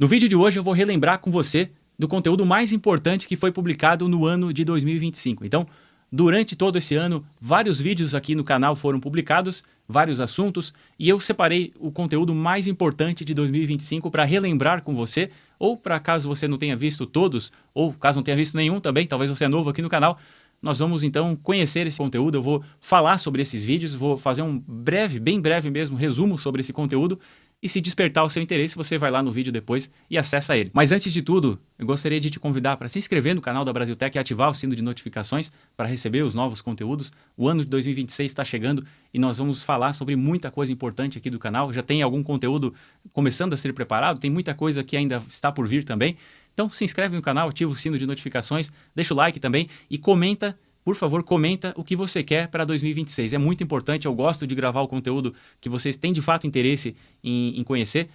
No vídeo de hoje eu vou relembrar com você do conteúdo mais importante que foi publicado no ano de 2025. Então, durante todo esse ano, vários vídeos aqui no canal foram publicados, vários assuntos, e eu separei o conteúdo mais importante de 2025 para relembrar com você, ou para caso você não tenha visto todos, ou caso não tenha visto nenhum também, talvez você é novo aqui no canal, nós vamos então conhecer esse conteúdo, eu vou falar sobre esses vídeos, vou fazer um breve, bem breve mesmo, resumo sobre esse conteúdo, e se despertar o seu interesse, você vai lá no vídeo depois e acessa ele. Mas antes de tudo, eu gostaria de te convidar para se inscrever no canal da Brasiltech e ativar o sino de notificações para receber os novos conteúdos. O ano de 2026 está chegando e nós vamos falar sobre muita coisa importante aqui do canal. Já tem algum conteúdo começando a ser preparado, tem muita coisa que ainda está por vir também. Então se inscreve no canal, ativa o sino de notificações, deixa o like também e comenta. Por favor, comenta o que você quer para 2026. É muito importante, eu gosto de gravar o conteúdo que vocês têm de fato interesse em conhecer.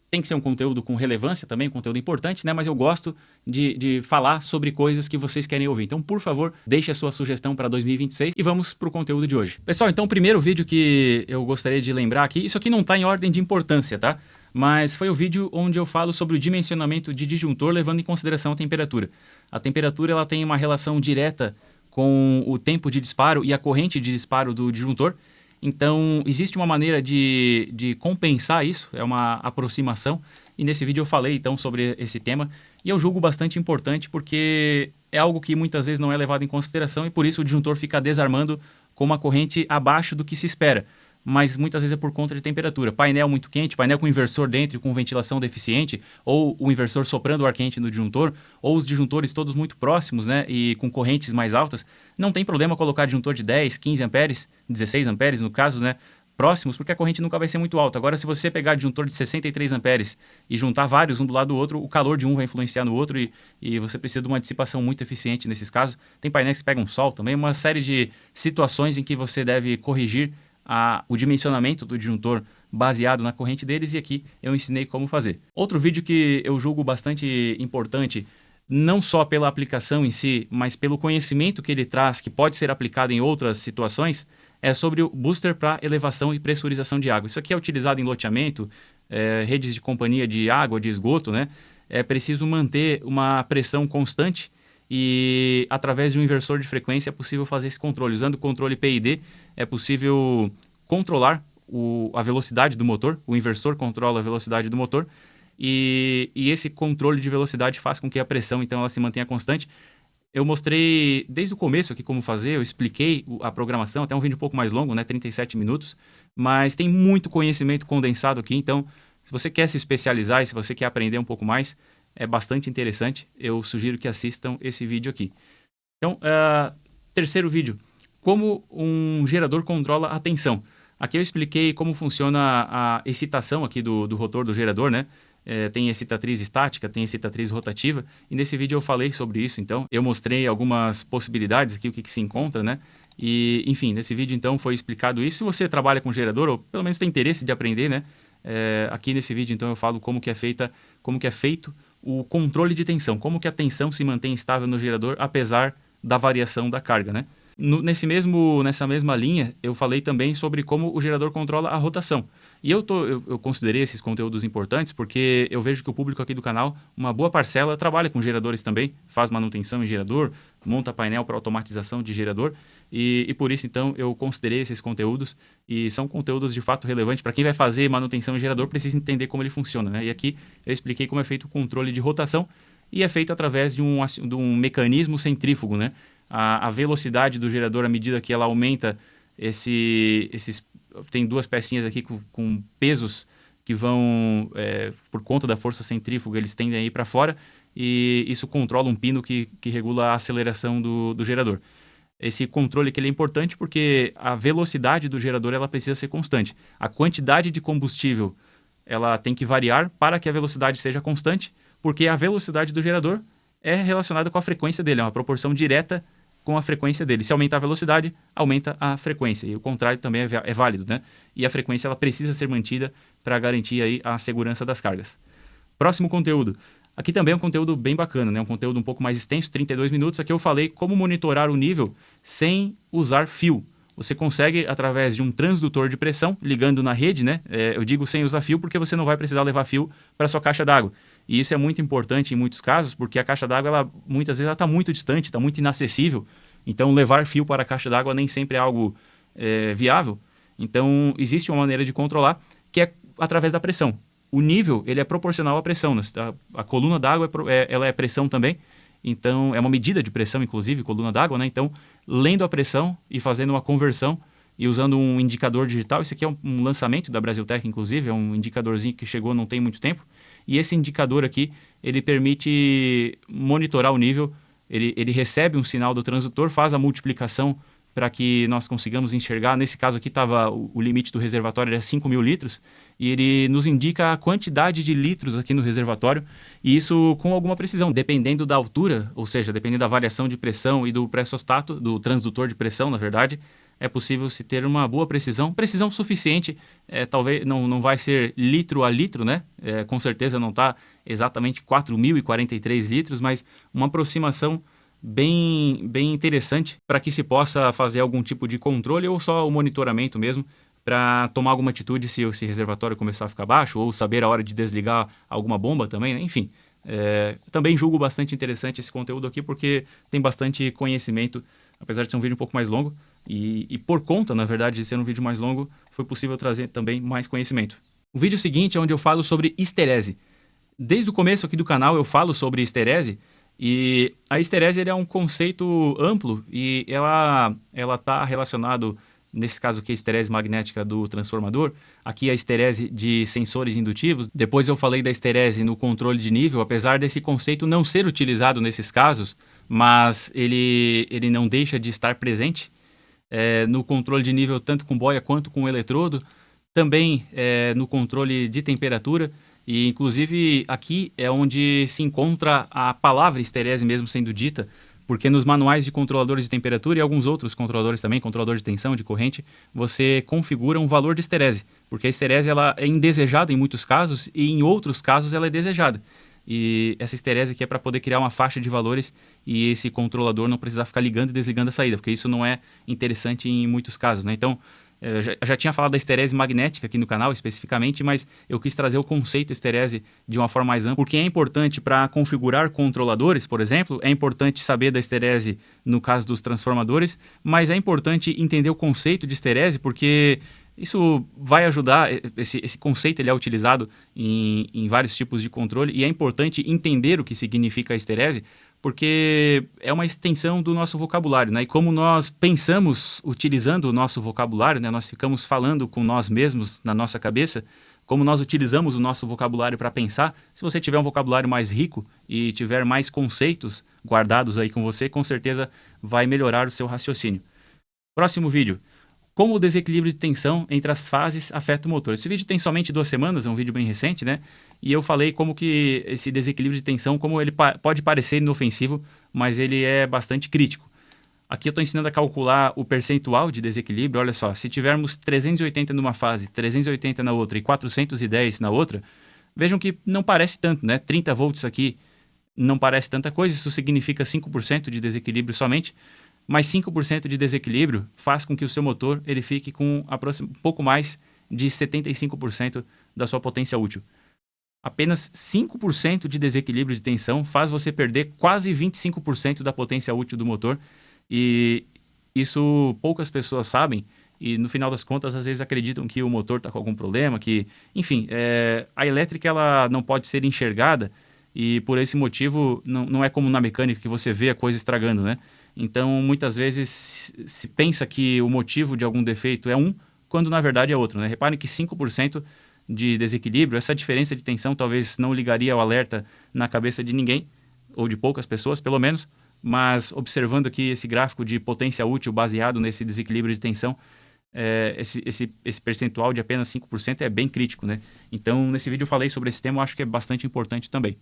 Tem que ser um conteúdo com relevância também, um conteúdo importante, né? Mas eu gosto de falar sobre coisas que vocês querem ouvir. Então, por favor, deixe a sua sugestão para 2026 e vamos para o conteúdo de hoje. Pessoal, então o primeiro vídeo que eu gostaria de lembrar aqui, isso aqui não está em ordem de importância, tá? Mas foi o vídeo onde eu falo sobre o dimensionamento de disjuntor levando em consideração a temperatura. A temperatura ela tem uma relação direta com o tempo de disparo e a corrente de disparo do disjuntor. Então, existe uma maneira de compensar isso, é uma aproximação. E nesse vídeo eu falei então sobre esse tema e eu julgo bastante importante porque é algo que muitas vezes não é levado em consideração e por isso o disjuntor fica desarmando com uma corrente abaixo do que se espera. Mas muitas vezes é por conta de temperatura. Painel muito quente, painel com inversor dentro e com ventilação deficiente, ou o inversor soprando o ar quente no disjuntor, ou os disjuntores todos muito próximos, né, e com correntes mais altas, não tem problema colocar disjuntor de 10, 15 amperes, 16 amperes no caso, né, próximos, porque a corrente nunca vai ser muito alta. Agora, se você pegar disjuntor de 63 amperes e juntar vários um do lado do outro, o calor de um vai influenciar no outro e você precisa de uma dissipação muito eficiente nesses casos. Tem painéis que pegam sol também, uma série de situações em que você deve corrigir o dimensionamento do disjuntor baseado na corrente deles e aqui eu ensinei como fazer. Outro vídeo que eu julgo bastante importante, não só pela aplicação em si, mas pelo conhecimento que ele traz, que pode ser aplicado em outras situações, é sobre o booster para elevação e pressurização de água. Isso aqui é utilizado em loteamento, redes de companhia de água, de esgoto, né? É preciso manter uma pressão constante e através de um inversor de frequência é possível fazer esse controle. Usando o controle PID é possível controlar a velocidade do motor, o inversor controla a velocidade do motor e esse controle de velocidade faz com que a pressão então ela se mantenha constante. Eu mostrei desde o começo aqui como fazer, eu expliquei a programação, até um vídeo um pouco mais longo, né, 37 minutos, mas tem muito conhecimento condensado aqui, então se você quer se especializar e se você quer aprender um pouco mais, é bastante interessante, eu sugiro que assistam esse vídeo aqui. Então, terceiro vídeo, como um gerador controla a tensão. Aqui eu expliquei como funciona a excitação aqui do rotor do gerador, né? Tem excitatriz estática, tem excitatriz rotativa, e nesse vídeo eu falei sobre isso, então. Eu mostrei algumas possibilidades aqui, o que se encontra, né? E, enfim, nesse vídeo então foi explicado isso. Se você trabalha com gerador, ou pelo menos tem interesse de aprender, né? Aqui nesse vídeo então eu falo como que é feito o controle de tensão, como que a tensão se mantém estável no gerador apesar da variação da carga, né? Nessa mesma linha, eu falei também sobre como o gerador controla a rotação. E eu considerei esses conteúdos importantes porque eu vejo que o público aqui do canal, uma boa parcela, trabalha com geradores também, faz manutenção em gerador, monta painel para automatização de gerador. E por isso, então, eu considerei esses conteúdos e são conteúdos de fato relevantes. Para quem vai fazer manutenção em gerador, precisa entender como ele funciona, né? E aqui eu expliquei como é feito o controle de rotação e é feito através de um mecanismo centrífugo, né? A velocidade do gerador, à medida que ela aumenta, tem duas pecinhas aqui com pesos que vão, por conta da força centrífuga, eles tendem a ir para fora e isso controla um pino que regula a aceleração do gerador. Esse controle que ele é importante porque a velocidade do gerador ela precisa ser constante. A quantidade de combustível ela tem que variar para que a velocidade seja constante, porque a velocidade do gerador é relacionada com a frequência dele, é uma proporção direta com a frequência dele. Se aumentar a velocidade, aumenta a frequência. E o contrário também é válido, né? E a frequência ela precisa ser mantida para garantir aí a segurança das cargas. Próximo conteúdo. Aqui também é um conteúdo bem bacana, né? Um conteúdo um pouco mais extenso, 32 minutos. Aqui eu falei como monitorar o nível sem usar fio. Você consegue através de um transdutor de pressão, ligando na rede, né? Eu digo sem usar fio porque você não vai precisar levar fio para sua caixa d'água. E isso é muito importante em muitos casos, porque a caixa d'água, ela, muitas vezes, está muito distante, está muito inacessível. Então, levar fio para a caixa d'água nem sempre é algo viável. Então, existe uma maneira de controlar, que é através da pressão. O nível, ele é proporcional à pressão, né? A coluna d'água ela é pressão também. Então, é uma medida de pressão, inclusive, coluna d'água, né? Então, lendo a pressão e fazendo uma conversão e usando um indicador digital, esse aqui é um lançamento da Brasiltec, inclusive, é um indicadorzinho que chegou não tem muito tempo. E esse indicador aqui, ele permite monitorar o nível, ele recebe um sinal do transdutor, faz a multiplicação para que nós consigamos enxergar. Nesse caso aqui, o limite do reservatório era 5.000 litros, e ele nos indica a quantidade de litros aqui no reservatório, e isso com alguma precisão, dependendo da altura, ou seja, dependendo da variação de pressão e do pressostato, do transdutor de pressão, na verdade, é possível se ter uma boa precisão suficiente, talvez não vai ser litro a litro, né? Com certeza não está exatamente 4.043 litros, mas uma aproximação bem interessante para que se possa fazer algum tipo de controle ou só o monitoramento mesmo, para tomar alguma atitude se esse reservatório começar a ficar baixo, ou saber a hora de desligar alguma bomba também, né? Enfim. Também julgo bastante interessante esse conteúdo aqui, porque tem bastante conhecimento, apesar de ser um vídeo um pouco mais longo, e por conta, na verdade, de ser um vídeo mais longo, foi possível trazer também mais conhecimento. O vídeo seguinte é onde eu falo sobre histerese. Desde o começo aqui do canal eu falo sobre histerese, e a histerese é um conceito amplo e ela está relacionado, nesse caso aqui, a histerese magnética do transformador, aqui a histerese de sensores indutivos. Depois eu falei da histerese no controle de nível, apesar desse conceito não ser utilizado nesses casos, mas ele não deixa de estar presente no controle de nível tanto com boia quanto com eletrodo, também no controle de temperatura. E, inclusive, aqui é onde se encontra a palavra histerese mesmo sendo dita, porque nos manuais de controladores de temperatura e alguns outros controladores também, controlador de tensão, de corrente, você configura um valor de histerese, porque a histerese ela é indesejada em muitos casos e em outros casos ela é desejada. E essa histerese aqui é para poder criar uma faixa de valores e esse controlador não precisar ficar ligando e desligando a saída, porque isso não é interessante em muitos casos, né? Então, eu já tinha falado da histerese magnética aqui no canal especificamente, mas eu quis trazer o conceito histerese de uma forma mais ampla, porque é importante para configurar controladores, por exemplo, é importante saber da histerese no caso dos transformadores, mas é importante entender o conceito de histerese, porque isso vai ajudar, esse conceito ele é utilizado em vários tipos de controle, e é importante entender o que significa a histerese, porque é uma extensão do nosso vocabulário, né? E como nós pensamos utilizando o nosso vocabulário, né? Nós ficamos falando com nós mesmos na nossa cabeça, como nós utilizamos o nosso vocabulário para pensar. Se você tiver um vocabulário mais rico e tiver mais conceitos guardados aí com você, com certeza vai melhorar o seu raciocínio. Próximo vídeo. Como o desequilíbrio de tensão entre as fases afeta o motor. Esse vídeo tem somente 2 semanas, é um vídeo bem recente, né? E eu falei como que esse desequilíbrio de tensão, como ele pode parecer inofensivo, mas ele é bastante crítico. Aqui eu estou ensinando a calcular o percentual de desequilíbrio. Olha só, se tivermos 380 numa fase, 380 na outra e 410 na outra, vejam que não parece tanto, né? 30 volts aqui não parece tanta coisa, isso significa 5% de desequilíbrio somente. Mas 5% de desequilíbrio faz com que o seu motor ele fique com um pouco mais de 75% da sua potência útil. Apenas 5% de desequilíbrio de tensão faz você perder quase 25% da potência útil do motor. E isso poucas pessoas sabem e, no final das contas, às vezes acreditam que o motor está com algum problema, que, enfim, a elétrica ela não pode ser enxergada e, por esse motivo, não é como na mecânica que você vê a coisa estragando, né? Então, muitas vezes se pensa que o motivo de algum defeito é quando na verdade é outro, né? Reparem que 5% de desequilíbrio, essa diferença de tensão talvez não ligaria o alerta na cabeça de ninguém, ou de poucas pessoas pelo menos, mas observando aqui esse gráfico de potência útil baseado nesse desequilíbrio de tensão, esse percentual de apenas 5% é bem crítico, né? Então, nesse vídeo eu falei sobre esse tema, eu acho que é bastante importante também.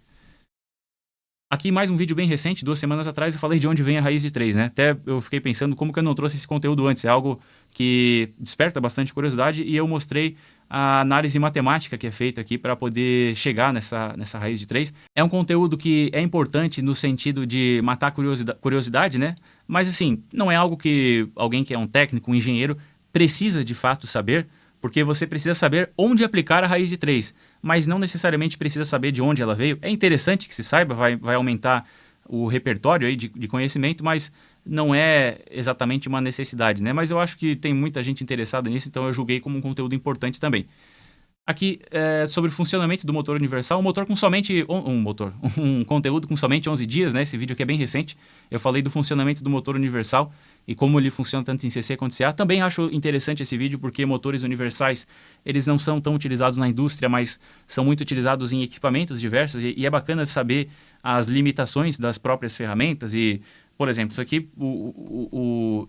Aqui mais um vídeo bem recente, 2 semanas atrás eu falei de onde vem a raiz de 3, né? Até eu fiquei pensando como que eu não trouxe esse conteúdo antes, é algo que desperta bastante curiosidade e eu mostrei a análise matemática que é feita aqui para poder chegar nessa raiz de 3. É um conteúdo que é importante no sentido de matar a curiosidade, né? Mas assim, não é algo que alguém que é um técnico, um engenheiro, precisa de fato saber, porque você precisa saber onde aplicar a raiz de 3, mas não necessariamente precisa saber de onde ela veio. É interessante que se saiba, vai aumentar o repertório aí de conhecimento, mas não é exatamente uma necessidade, né? Mas eu acho que tem muita gente interessada nisso, então eu julguei como um conteúdo importante também. Aqui, sobre o funcionamento do motor universal, um conteúdo com somente 11 dias, né? Esse vídeo aqui é bem recente. Eu falei do funcionamento do motor universal e como ele funciona tanto em CC quanto CA. Também acho interessante esse vídeo porque motores universais, eles não são tão utilizados na indústria, mas são muito utilizados em equipamentos diversos e é bacana saber as limitações das próprias ferramentas e, por exemplo, isso aqui,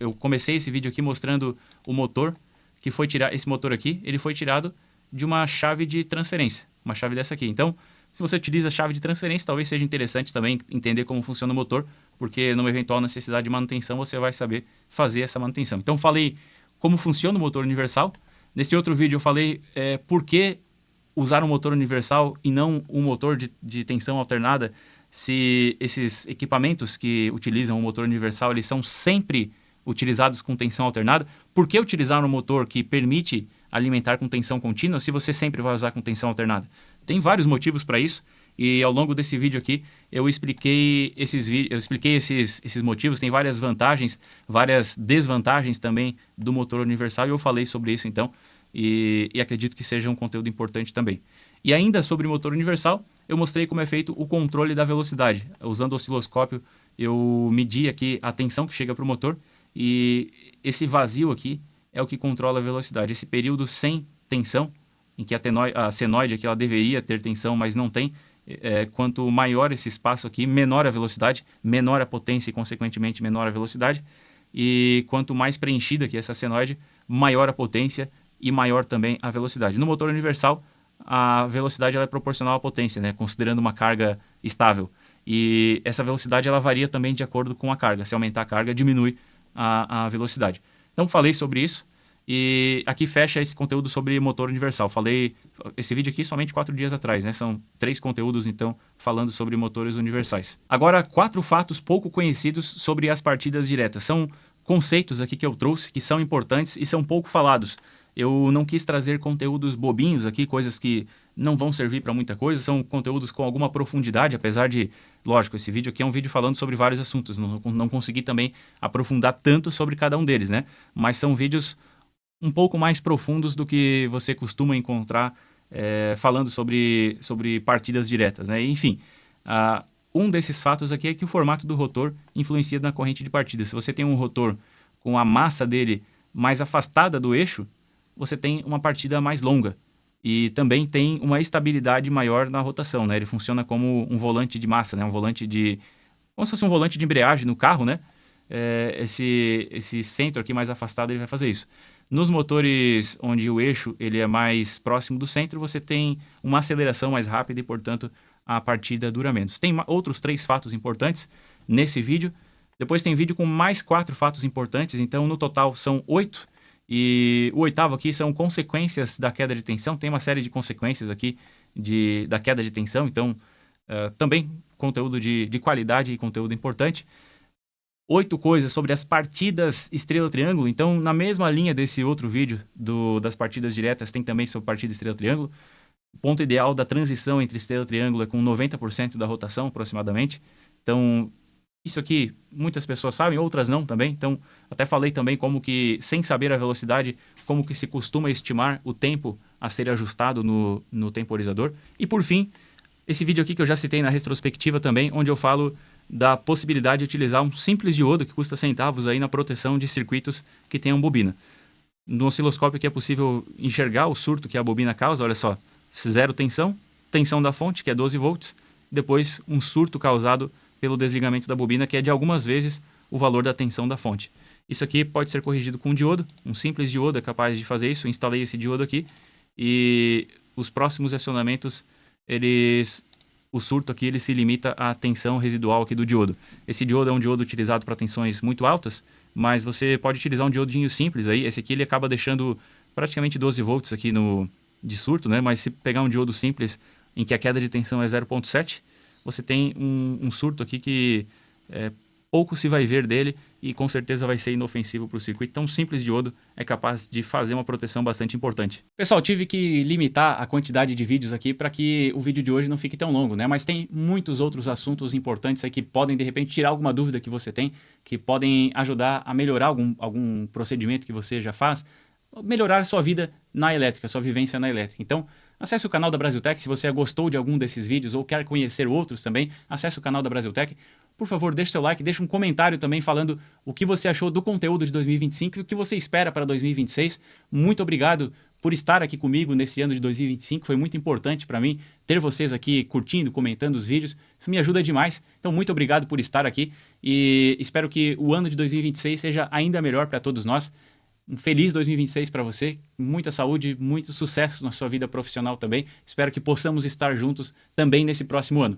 eu comecei esse vídeo aqui mostrando o motor que foi tirado, esse motor aqui, ele foi tirado de uma chave de transferência, uma chave dessa aqui. Então, se você utiliza a chave de transferência, talvez seja interessante também entender como funciona o motor, porque numa eventual necessidade de manutenção, você vai saber fazer essa manutenção. Então, falei como funciona o motor universal. Nesse outro vídeo, eu falei por que usar um motor universal e não um motor de tensão alternada, se esses equipamentos que utilizam o motor universal, eles são sempre utilizados com tensão alternada. Por que utilizar um motor que permite alimentar com tensão contínua se você sempre vai usar com tensão alternada? Tem vários motivos para isso e ao longo desse vídeo aqui eu expliquei esses motivos. Tem várias vantagens, várias desvantagens também do motor universal e eu falei sobre isso então e acredito que seja um conteúdo importante também. E ainda sobre motor universal, eu mostrei como é feito o controle da velocidade. Usando o osciloscópio, eu medi aqui a tensão que chega para o motor e esse vazio aqui é o que controla a velocidade. Esse período sem tensão, em que a senoide aqui ela deveria ter tensão, mas não tem, quanto maior esse espaço aqui, menor a velocidade, menor a potência e, consequentemente, menor a velocidade. E quanto mais preenchida aqui essa senoide, maior a potência e maior também a velocidade. No motor universal, a velocidade ela é proporcional à potência, né? Considerando uma carga estável. E essa velocidade ela varia também de acordo com a carga. Se aumentar a carga, diminui a velocidade. Então, falei sobre isso e aqui fecha esse conteúdo sobre motor universal. Falei esse vídeo aqui somente 4 dias atrás, né? São 3 conteúdos, então, falando sobre motores universais. Agora, 4 fatos pouco conhecidos sobre as partidas diretas. São conceitos aqui que eu trouxe que são importantes e são pouco falados. Eu não quis trazer conteúdos bobinhos aqui, coisas que não vão servir para muita coisa. São conteúdos com alguma profundidade, apesar de, lógico, esse vídeo aqui é um vídeo falando sobre vários assuntos. Não consegui também aprofundar tanto sobre cada um deles, né? Mas são vídeos um pouco mais profundos do que você costuma encontrar falando sobre partidas diretas, né? Enfim, um desses fatos aqui é que o formato do rotor influencia na corrente de partida. Se você tem um rotor com a massa dele mais afastada do eixo, você tem uma partida mais longa e também tem uma estabilidade maior na rotação, né? Ele funciona como um volante de massa, né? Como se fosse um volante de embreagem no carro, né? Esse centro aqui mais afastado ele vai fazer isso. Nos motores onde o eixo ele é mais próximo do centro, você tem uma aceleração mais rápida e, portanto, a partida dura menos. Tem outros 3 fatos importantes nesse vídeo. Depois tem vídeo com mais 4 fatos importantes, então no total são 8. E o 8º aqui são consequências da queda de tensão. Tem uma série de consequências aqui da queda de tensão. Então, também conteúdo de qualidade e conteúdo importante. 8 coisas sobre as partidas estrela-triângulo. Então, na mesma linha desse outro vídeo das partidas diretas, tem também sobre partida estrela-triângulo. O ponto ideal da transição entre estrela-triângulo é com 90% da rotação, aproximadamente. Então, isso aqui muitas pessoas sabem, outras não também. Então, até falei também como que, sem saber a velocidade, como que se costuma estimar o tempo a ser ajustado no temporizador. E, por fim, esse vídeo aqui que eu já citei na retrospectiva também, onde eu falo da possibilidade de utilizar um simples diodo que custa centavos aí na proteção de circuitos que tenham bobina. No osciloscópio aqui é possível enxergar o surto que a bobina causa, olha só, 0 tensão, tensão da fonte, que é 12 volts, depois um surto causado pelo desligamento da bobina, que é de algumas vezes o valor da tensão da fonte. Isso aqui pode ser corrigido com um diodo, um simples diodo é capaz de fazer isso. Eu instalei esse diodo aqui e os próximos acionamentos, o surto aqui ele se limita à tensão residual aqui do diodo. Esse diodo é um diodo utilizado para tensões muito altas, mas você pode utilizar um diodinho simples aí. Esse aqui ele acaba deixando praticamente 12 volts aqui de surto, né? Mas se pegar um diodo simples em que a queda de tensão é 0,7, você tem um surto aqui que pouco se vai ver dele e com certeza vai ser inofensivo para o circuito. Então, simples diodo é capaz de fazer uma proteção bastante importante. Pessoal, tive que limitar a quantidade de vídeos aqui para que o vídeo de hoje não fique tão longo, né? Mas tem muitos outros assuntos importantes aí que podem, de repente, tirar alguma dúvida que você tem, que podem ajudar a melhorar algum procedimento que você já faz, melhorar a sua vida na elétrica, sua vivência na elétrica. Então, acesse o canal da Brasiltech. Se você gostou de algum desses vídeos ou quer conhecer outros também, acesse o canal da Brasiltech. Por favor, deixe seu like, deixe um comentário também falando o que você achou do conteúdo de 2025 e o que você espera para 2026. Muito obrigado por estar aqui comigo nesse ano de 2025. Foi muito importante para mim ter vocês aqui curtindo, comentando os vídeos. Isso me ajuda demais. Então, muito obrigado por estar aqui e espero que o ano de 2026 seja ainda melhor para todos nós. Um feliz 2026 para você, muita saúde, muito sucesso na sua vida profissional também. Espero que possamos estar juntos também nesse próximo ano.